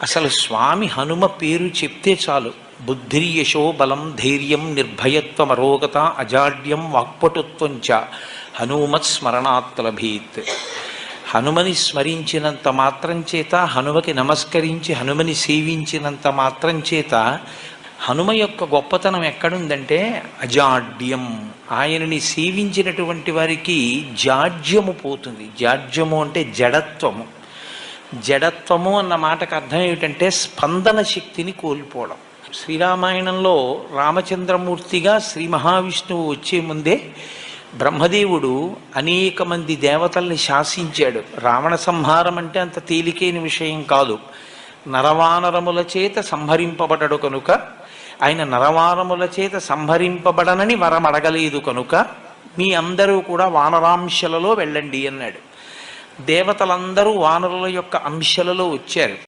అసలు స్వామి హనుమ పేరు చెప్తే చాలు. బుద్ధిర్యశో బలం ధైర్యం నిర్భయత్వం అరోగత అజాడ్యం వాక్పటుత్వంచ హనుమత్ స్మరణాత్ లభేత్. హనుమని స్మరించినంత మాత్రం చేత, హనుమకి నమస్కరించి హనుమని సేవించినంత మాత్రం చేత హనుమ యొక్క గొప్పతనం ఎక్కడుందంటే అజాడ్యం. ఆయనని సేవించినటువంటి వారికి జాడ్యము పోతుంది. జాడ్యము అంటే జడత్వము. జడత్వము అన్న మాటకు అర్థం ఏమిటంటే స్పందన శక్తిని కోల్పోవడం. శ్రీరామాయణంలో రామచంద్రమూర్తిగా శ్రీ మహావిష్ణువు వచ్చే ముందే బ్రహ్మదేవుడు అనేక మంది దేవతల్ని శాసించాడు. రావణ సంహారం అంటే అంత తేలికైన విషయం కాదు. నరవానరముల చేత సంహరింపబడడు కనుక, ఆయన నరవానరముల చేత సంహరింపబడనని వరం అడగలేదు కనుక మీ అందరూ కూడా వానరాంశలలో వెళ్ళండి అన్నాడు. దేవతలందరూ వానరుల యొక్క అంశలలో వచ్చారు.